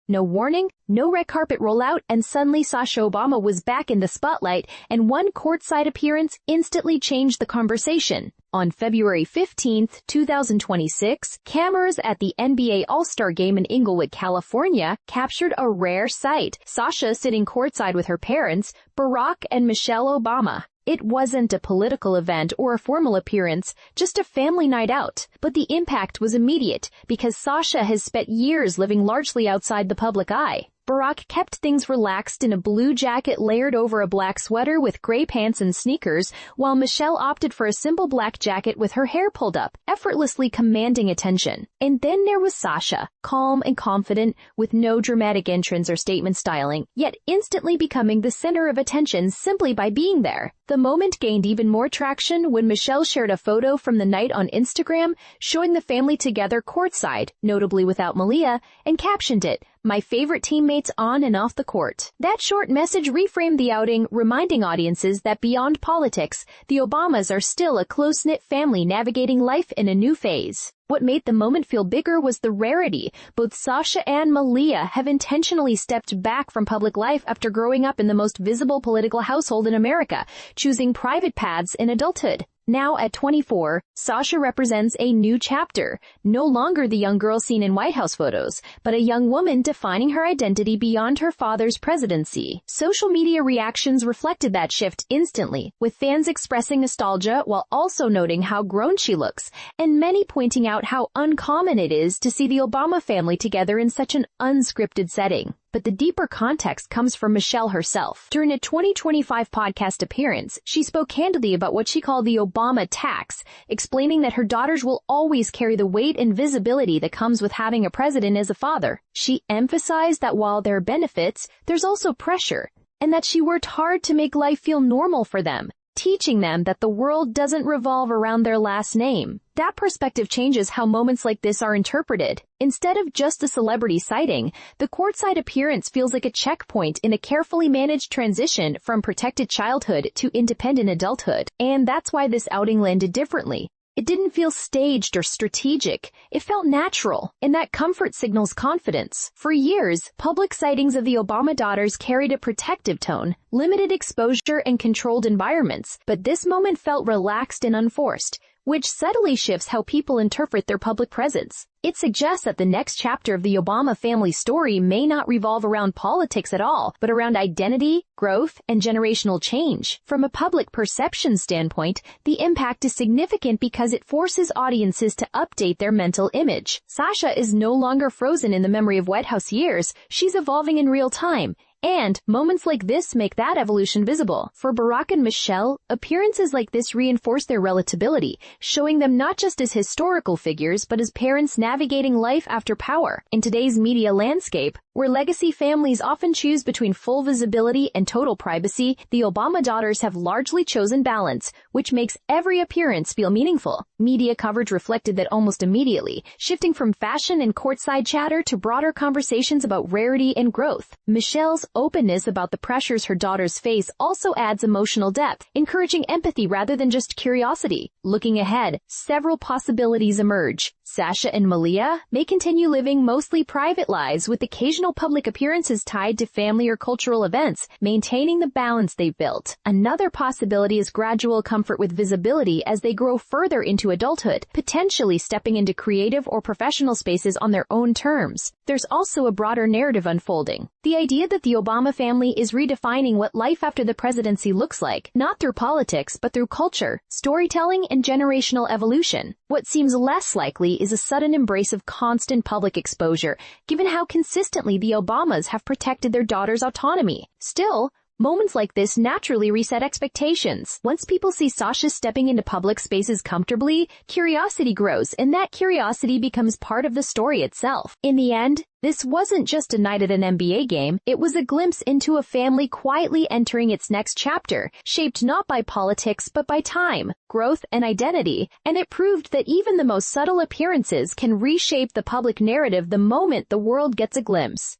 No warning, no red carpet rollout, and suddenly Sasha Obama was back in the spotlight, and one courtside appearance instantly changed the conversation. On February 15, 2026, cameras at the NBA All-Star Game in Inglewood, California, captured a rare sight: Sasha sitting courtside with her parents, Barack and Michelle Obama. It wasn't a political event or a formal appearance, just a family night out. But the impact was immediate, because Sasha has spent years living largely outside the public eye. Barack kept things relaxed in a blue jacket layered over a black sweater with gray pants and sneakers, while Michelle opted for a simple black jacket with her hair pulled up, effortlessly commanding attention. And then there was Sasha, calm and confident, with no dramatic entrance or statement styling, yet instantly becoming the center of attention simply by being there. The moment gained even more traction when Michelle shared a photo from the night on Instagram, showing the family together courtside, notably without Malia, and captioned it, "My favorite teammates on and off the court." That short message reframed the outing, reminding audiences that beyond politics, the Obamas are still a close-knit family navigating life in a new phase. What made the moment feel bigger was the rarity. Both Sasha and Malia have intentionally stepped back from public life after growing up in the most visible political household in America, choosing private paths in adulthood. Now at 24, Sasha represents a new chapter, no longer the young girl seen in White House photos, but a young woman defining her identity beyond her father's presidency. Social media reactions reflected that shift instantly, with fans expressing nostalgia while also noting how grown she looks, and many pointing out how uncommon it is to see the Obama family together in such an unscripted setting. But the deeper context comes from Michelle herself. During a 2025 podcast appearance, she spoke candidly about what she called the Obama tax, explaining that her daughters will always carry the weight and visibility that comes with having a president as a father. She emphasized that while there are benefits, there's also pressure, and that she worked hard to make life feel normal for them, teaching them that the world doesn't revolve around their last name. That perspective changes how moments like this are interpreted. Instead of just a celebrity sighting, the courtside appearance feels like a checkpoint in a carefully managed transition from protected childhood to independent adulthood. And that's why this outing landed differently. It didn't feel staged or strategic. It felt natural, and that comfort signals confidence. For years, public sightings of the Obama daughters carried a protective tone, limited exposure and controlled environments, but this moment felt relaxed and unforced, which subtly shifts how people interpret their public presence. It suggests that the next chapter of the Obama family story may not revolve around politics at all, but around identity, growth, and generational change. From a public perception standpoint, the impact is significant because it forces audiences to update their mental image. Sasha is no longer frozen in the memory of White House years. She's evolving in real time. And moments like this make that evolution visible. For Barack and Michelle, appearances like this reinforce their relatability, showing them not just as historical figures, but as parents navigating life after power. In today's media landscape, where legacy families often choose between full visibility and total privacy, the Obama daughters have largely chosen balance, which makes every appearance feel meaningful. Media coverage reflected that almost immediately, shifting from fashion and courtside chatter to broader conversations about rarity and growth. Michelle's openness about the pressures her daughters face also adds emotional depth, encouraging empathy rather than just curiosity. Looking ahead, several possibilities emerge. Sasha and Malia may continue living mostly private lives with occasional public appearances tied to family or cultural events, maintaining the balance they've built. Another possibility is gradual comfort with visibility as they grow further into adulthood, potentially stepping into creative or professional spaces on their own terms. There's also a broader narrative unfolding. The idea that the Obama family is redefining what life after the presidency looks like, not through politics, but through culture, storytelling, and generational evolution. What seems less likely is a sudden embrace of constant public exposure, given how consistently the Obamas have protected their daughters' autonomy. Still, moments like this naturally reset expectations. Once people see Sasha stepping into public spaces comfortably, curiosity grows, and that curiosity becomes part of the story itself. In the end, this wasn't just a night at an NBA game, it was a glimpse into a family quietly entering its next chapter, shaped not by politics but by time, growth, and identity, and it proved that even the most subtle appearances can reshape the public narrative the moment the world gets a glimpse.